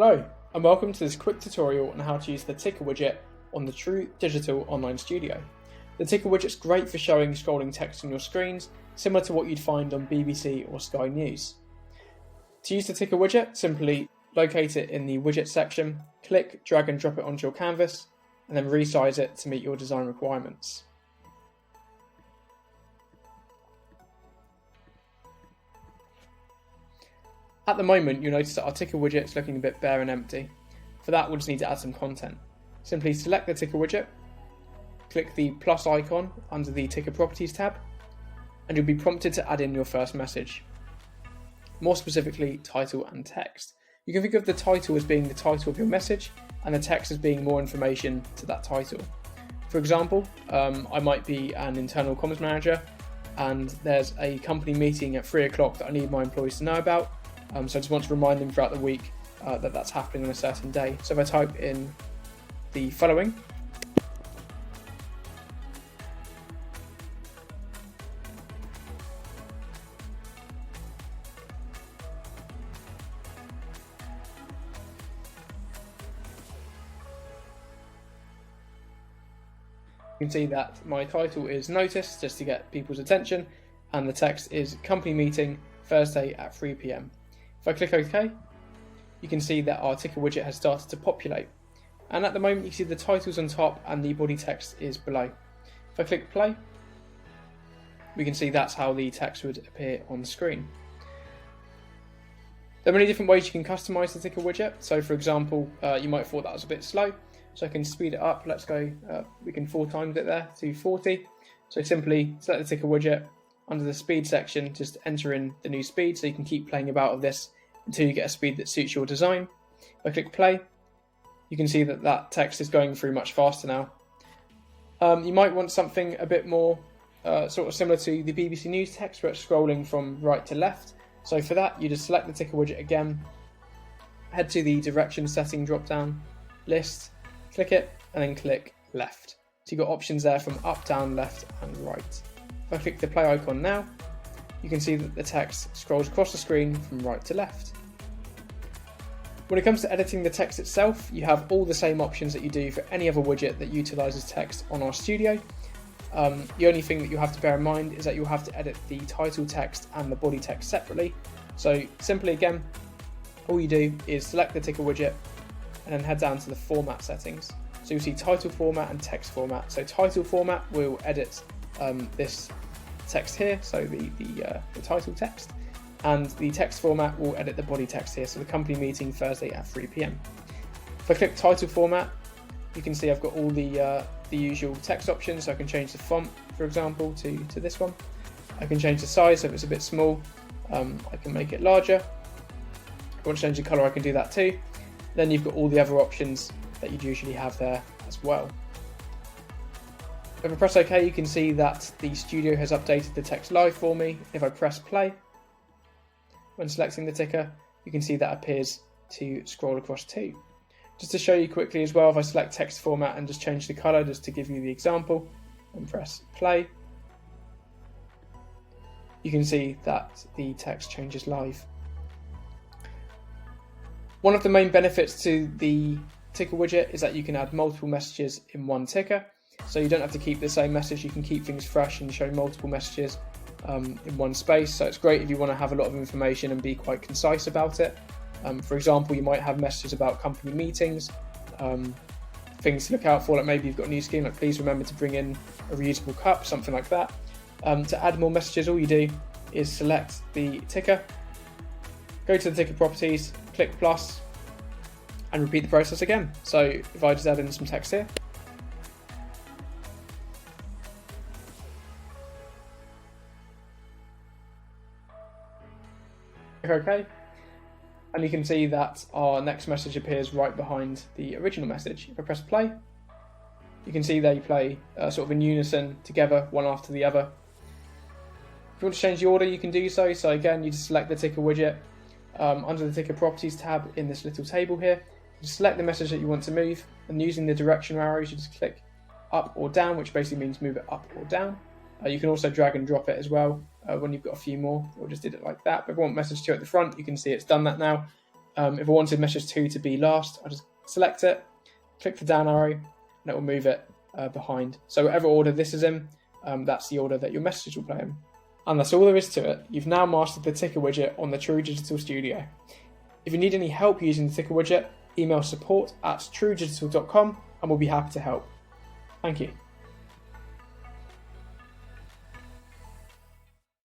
Hello, and welcome to this quick tutorial on how to use the ticker widget on the TrouDigital Online Studio. The ticker widget is great for showing scrolling text on your screens, similar to what you'd find on BBC or Sky News. To use the ticker widget, simply locate it in the widget section, click, drag and drop it onto your canvas, and then resize it to meet your design requirements. At the moment, you'll notice that our ticker widget is looking a bit bare and empty. For that, we'll just need to add some content. Simply select the ticker widget, click the plus icon under the ticker properties tab, and you'll be prompted to add in your first message. More specifically, title and text. You can think of the title as being the title of your message, and the text as being more information to that title. For example, I might be an internal comms manager, and there's a company meeting at 3 o'clock that I need my employees to know about. So I just want to remind them throughout the week that that's happening on a certain day. So if I type in the following, you can see that my title is Notice, just to get people's attention, and the text is Company Meeting, Thursday at 3 PM. If I click OK, you can see that our ticker widget has started to populate. And at the moment you see the title's on top and the body text is below. If I click play, we can see that's how the text would appear on the screen. There are many different ways you can customize the ticker widget. So for example, you might have thought that was a bit slow, so I can speed it up. Let's go, we can 4 times it there to 40. So simply select the ticker widget. Under the speed section, just enter in the new speed so you can keep playing about with this until you get a speed that suits your design. If I click play, you can see that that text is going through much faster now. You might want something a bit more sort of similar to the BBC News text where it's scrolling from right to left. So for that, you just select the ticker widget again, head to the direction setting drop down list, click it, and then click left. So you've got options there from up, down, left, and right. If I click the play icon now, you can see that the text scrolls across the screen from right to left. When it comes to editing the text itself, you have all the same options that you do for any other widget that utilises text on our studio. The only thing that you have to bear in mind is that you'll have to edit the title text and the body text separately. So simply again, all you do is select the ticker widget and then head down to the format settings. So you'll see title format and text format. So title format will edit this text here, so the title text, and the text format will edit the body text here, so the company meeting Thursday at 3 PM. If I click title format, you can see I've got all the usual text options, so I can change the font, for example, to this one. I can change the size, so if it's a bit small, I can make it larger. If I want to change the colour, I can do that too. Then you've got all the other options that you'd usually have there as well. If I press OK, you can see that the studio has updated the text live for me. If I press play, when selecting the ticker, you can see that appears to scroll across too. Just to show you quickly as well, if I select text format and just change the colour, just to give you the example, and press play, you can see that the text changes live. One of the main benefits to the ticker widget is that you can add multiple messages in one ticker. So you don't have to keep the same message, you can keep things fresh and show multiple messages in one space. So it's great if you want to have a lot of information and be quite concise about it. For example, you might have messages about company meetings, things to look out for, like maybe you've got a new scheme, like please remember to bring in a reusable cup, something like that. To add more messages, all you do is select the ticker, go to the ticker properties, click plus, and repeat the process again. So if I just add in some text here, OK, and you can see that our next message appears right behind the original message. If I press play, you can see they play sort of in unison together, one after the other. If you want to change the order, you can do so. So again, you just select the ticker widget under the ticker properties tab in this little table here. You just select the message that you want to move, and using the direction arrows, you just click up or down, which basically means move it up or down. You can also drag and drop it as well when you've got a few more, or just did it like that. But if I want message 2 at the front, you can see it's done that now. If I wanted message 2 to be last, I just select it, click the down arrow, and it will move it behind. So whatever order this is in, that's the order that your message will play in. And that's all there is to it. You've now mastered the ticker widget on the TrouDigital Studio. If you need any help using the ticker widget, email support@TrouDigital.com and we'll be happy to help. Thank you.